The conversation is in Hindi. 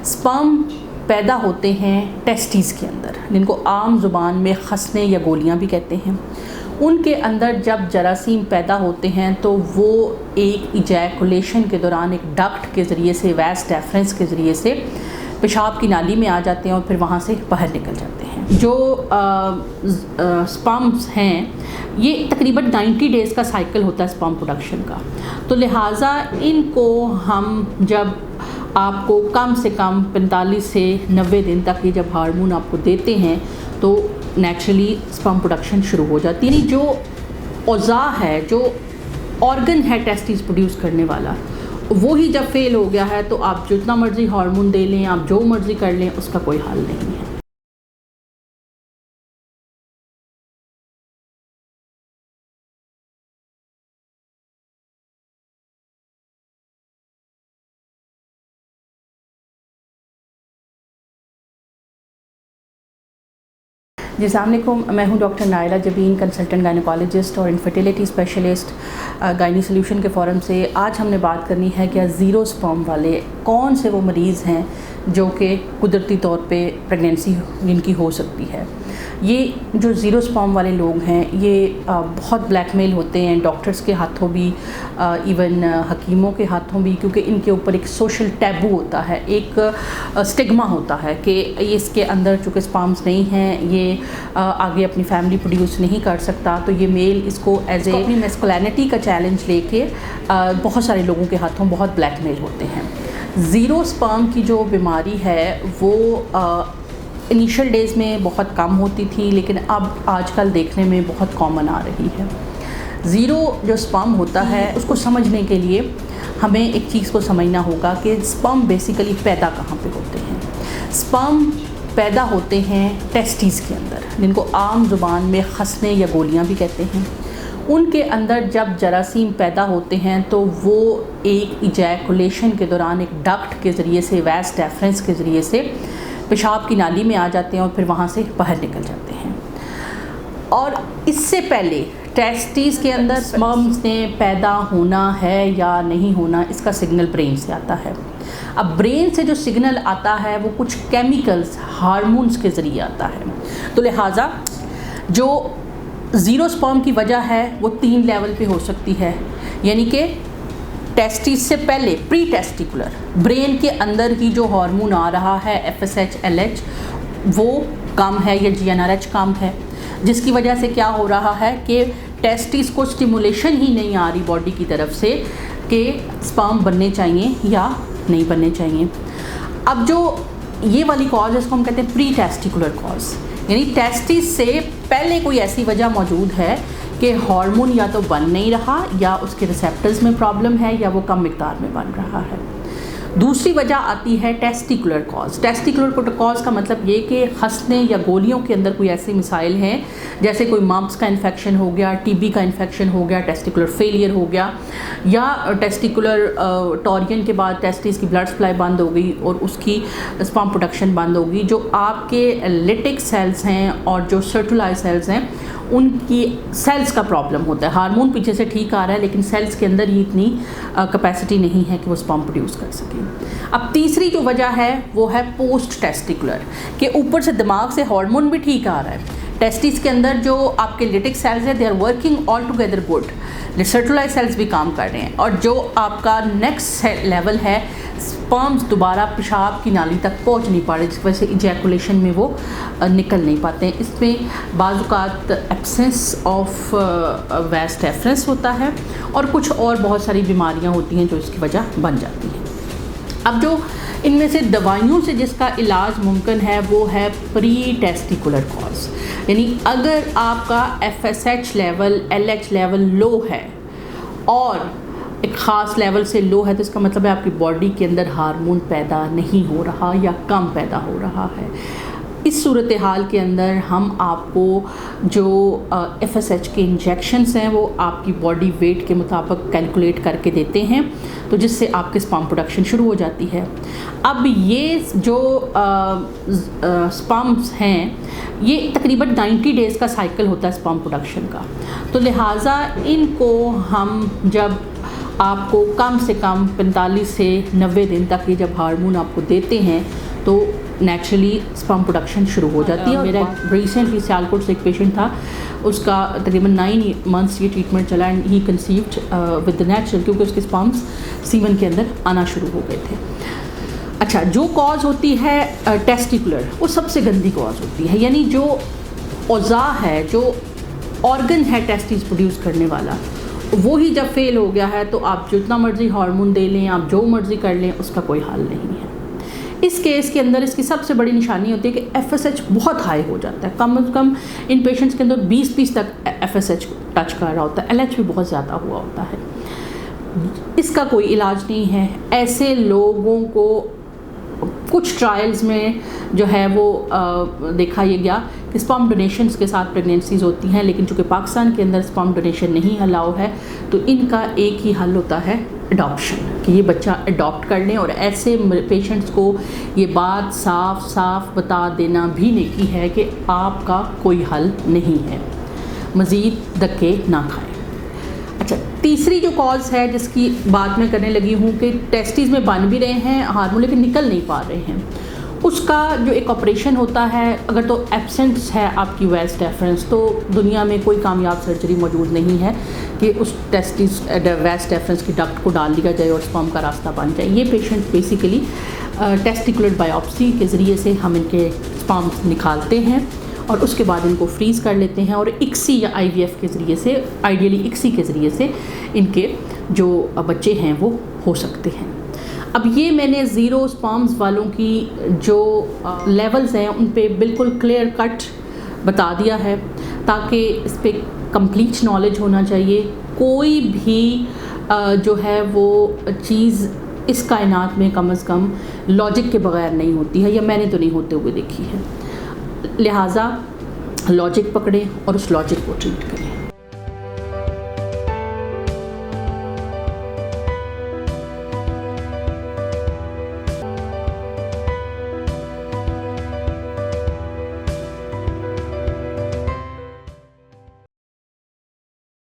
स्पर्म पैदा होते हैं टेस्टिस के अंदर, जिनको आम ज़ुबान में खसने या गोलियां भी कहते हैं। उनके अंदर जब जरासीम पैदा होते हैं तो वो एक इजैकुलेशन के दौरान एक डक्ट के ज़रिए से, वैस डेफरेंस के ज़रिए से पेशाब की नाली में आ जाते हैं और फिर वहाँ से बाहर निकल जाते हैं। जो स्पर्म्स हैं ये तकरीबन 90 डेज़ का साइकिल होता है स्पर्म प्रोडक्शन का, तो लिहाजा इनको हम जब आपको कम से कम 45 से 90 दिन तक ये जब हार्मोन आपको देते हैं तो नेचुरली स्पर्म प्रोडक्शन शुरू हो जाती है। यानी जो औज़ा है, जो ऑर्गन है टेस्टिस प्रोड्यूस करने वाला, वो ही जब फेल हो गया है तो आप जितना मर्ज़ी हार्मोन दे लें, आप जो मर्ज़ी कर लें, उसका कोई हल नहीं है। जी अस्सलाम वालेकुम, मैं हूं doctor Naila Jabeen, consultant gynaecologist और इनफर्टिलिटी स्पेशलिस्ट गायनी सोल्यूशन के फ़ोरम से। आज हमने बात करनी है कि ज़ीरो स्पर्म वाले कौन से वो मरीज़ हैं जो कि कुदरती तौर पे प्रेगनेंसी जिनकी हो सकती है। ये जो ज़ीरो स्पर्म वाले लोग हैं ये बहुत ब्लैकमेल होते हैं डॉक्टर्स के हाथों भी, इवन हकीमों के हाथों भी, क्योंकि इनके ऊपर एक सोशल टैबू होता है, एक स्टिग्मा होता है कि इसके अंदर चूँकि स्पर्म्स नहीं हैं, ये आगे अपनी फैमिली प्रोड्यूस नहीं कर सकता, तो ये मेल इसको एज ए अपनी मैस्कुलिनिटी का चैलेंज लेके बहुत सारे लोगों के हाथों बहुत ब्लैकमेल होते हैं। ज़ीरो स्पर्म की जो बीमारी है वो इनिशियल डेज़ में बहुत कम होती थी, लेकिन अब आजकल देखने में बहुत कॉमन आ रही है। ज़ीरो जो स्पर्म होता है उसको समझने के लिए हमें एक चीज़ को समझना होगा कि स्पर्म बेसिकली पैदा कहाँ पे होते हैं। स्पर्म पैदा होते हैं टेस्टिस के अंदर, जिनको आम ज़ुबान में खसने या गोलियां भी कहते हैं। उनके अंदर जब जरासीम पैदा होते हैं तो वो एक इजैकुलेशन के दौरान एक डक्ट के ज़रिए से, वैस डेफरेंस के ज़रिए से पेशाब की नाली में आ जाते हैं और फिर वहाँ से बाहर निकल जाते हैं। और इससे पहले टेस्टिस के अंदर स्पर्म्स ने पैदा होना है या नहीं होना, इसका सिग्नल ब्रेन से आता है। अब ब्रेन से जो सिग्नल आता है वो कुछ केमिकल्स, हार्मोन्स के ज़रिए आता है। तो लिहाजा जो ज़ीरो स्पर्म की वजह है वो 3 लेवल पे हो सकती है, यानी कि टेस्टिस से पहले प्री टेस्टिकुलर ब्रेन के अंदर ही जो हार्मोन आ रहा है FSH LH वो कम है या GnRH कम है, जिसकी वजह से क्या हो रहा है कि टेस्टिस को स्टिमुलेशन ही नहीं आ रही बॉडी की तरफ से कि स्पर्म बनने चाहिए या नहीं बनने चाहिए। अब जो ये वाली कॉज है इसको हम कहते हैं प्री टेस्टिकुलर कॉज, यानी टेस्टिस से पहले कोई ऐसी वजह मौजूद है कि हार्मोन या तो बन नहीं रहा या उसके रिसेप्टर्स में प्रॉब्लम है या वो कम मिकदार में बन रहा है। दूसरी वजह आती है टेस्टिकुलर कॉज। टेस्टिकुलर कॉज का मतलब ये कि खसने या गोलियों के अंदर कोई ऐसी मिसाइल हैं, जैसे कोई मम्प्स का इन्फेक्शन हो गया, TB का इन्फेक्शन हो गया, टेस्टिकुलर फेलियर हो गया, या टेस्टिकुलर टॉरियन के बाद टेस्टिस की ब्लड सप्लाई बंद हो गई और उसकी स्पर्म प्रोडक्शन बंद हो गई। जो आपके लिटिक सेल्स हैं और जो सर्टुलाई सेल्स हैं उनकी सेल्स का प्रॉब्लम होता है। हार्मोन पीछे से ठीक आ रहा है लेकिन सेल्स के अंदर ही इतनी कैपेसिटी नहीं है कि वो स्पर्म प्रोड्यूस कर सकें। अब तीसरी जो वजह है वो है पोस्ट टेस्टिकुलर, कि ऊपर से दिमाग से हार्मोन भी ठीक आ रहा है, टेस्टिस के अंदर जो आपके लिटिक सेल्स हैं they are working all together good, Sertoli cells भी काम कर रहे हैं, और जो आपका नेक्स्ट लेवल है स्पर्म्स दोबारा पेशाब की नाली तक पहुंच नहीं पा रहे, जिस वजह से इजैकुलेशन में वो निकल नहीं पाते हैं। इसमें बाज़-औक़ात एब्सेंस ऑफ वैस डेफरेंस होता है और कुछ और बहुत सारी बीमारियां होती हैं जो इसकी वजह बन जाती हैं। अब जो इनमें से दवाइयों से जिसका इलाज मुमकिन है वो है प्री टेस्टिकुलर कॉज, यानी अगर आपका FSH level, LH level low है और एक ख़ास लेवल से लो है, तो इसका मतलब है आपकी बॉडी के अंदर हार्मोन पैदा नहीं हो रहा या कम पैदा हो रहा है। इस सूरत हाल के अंदर हम आपको जो FSH के इंजेक्शंस हैं वो आपकी बॉडी वेट के मुताबिक कैलकुलेट करके देते हैं, तो जिससे आपके स्पर्म प्रोडक्शन शुरू हो जाती है। अब ये जो स्पर्म्स हैं ये तकरीबन 90 डेज़ का साइकिल होता है स्पर्म प्रोडक्शन का, तो लिहाजा इनको हम जब आपको कम से कम 45 से 90 दिन तक ये जब हार्मोन आपको देते हैं तो नेचुरली स्पर्म प्रोडक्शन शुरू हो जाती है। मेरा रिसेंटली सियालकोट से एक पेशेंट था, उसका तकरीबन 9 मंथ्स ये ट्रीटमेंट चला and he conceived with the natural, क्योंकि उसके स्पर्म्स सीमन के अंदर आना शुरू हो गए थे। अच्छा, जो कॉज होती है टेस्टिकुलर, वो सबसे गंदी कॉज होती है, यानी जो औज़ा है, जो ऑर्गन है टेस्टिस प्रोड्यूस करने वाला, वो ही जब फेल हो गया है तो आप जितना मर्ज़ी हार्मोन दे लें, आप जो मर्ज़ी कर लें, उसका कोई हल नहीं है। इस केस के अंदर इसकी सबसे बड़ी निशानी होती है कि FSH बहुत हाई हो जाता है, कम से कम इन पेशेंट्स के अंदर 20 तक FSH टच कर रहा होता है, LH भी बहुत ज़्यादा हुआ होता है। इसका कोई इलाज नहीं है। ऐसे लोगों को कुछ ट्रायल्स में जो है वो देखा ये गया कि स्पर्म डोनेशंस के साथ प्रेगनेंसीज होती हैं, लेकिन चूँकि पाकिस्तान के अंदर स्पर्म डोनेशन नहीं अलाउ है तो इनका एक ही हल होता है अडॉप्शन, कि ये बच्चा अडॉप्ट कर लें। और ऐसे पेशेंट्स को ये बात साफ साफ बता देना भी नेकी है कि आपका कोई हल नहीं है, मज़ीद धक्के ना खाएं। अच्छा, तीसरी जो कॉज है जिसकी बात मैं करने लगी हूँ कि टेस्टिस में बन भी रहे हैं हार्मोन लेकिन निकल नहीं पा रहे हैं, उसका जो एक ऑपरेशन होता है, अगर तो एब्सेंस है आपकी वास डेफरेंस, तो दुनिया में कोई कामयाब सर्जरी मौजूद नहीं है कि उस टेस्टिस वास डेफरेंस की डक्ट को डाल दिया जाए और स्पर्म का रास्ता बन जाए। ये पेशेंट बेसिकली टेस्टिकुलर बायोप्सी के ज़रिए से हम इनके स्पर्म निकालते हैं और उसके बाद इनको फ्रीज़ कर लेते हैं और ICSI या IVF के ज़रिए से, आइडियली ICSI के ज़रिए से इनके जो बच्चे हैं वो हो सकते हैं। अब ये मैंने ज़ीरो स्पर्म्स वालों की जो लेवल्स हैं उन पे बिल्कुल क्लियर कट बता दिया है, ताकि इस पर कंप्लीट नॉलेज होना चाहिए। कोई भी जो है वो चीज़ इस कायनात में कम से कम लॉजिक के बगैर नहीं होती है, या मैंने तो नहीं होते हुए देखी है। लिहाजा लॉजिक पकड़ें और उस लॉजिक को ट्रीट करें।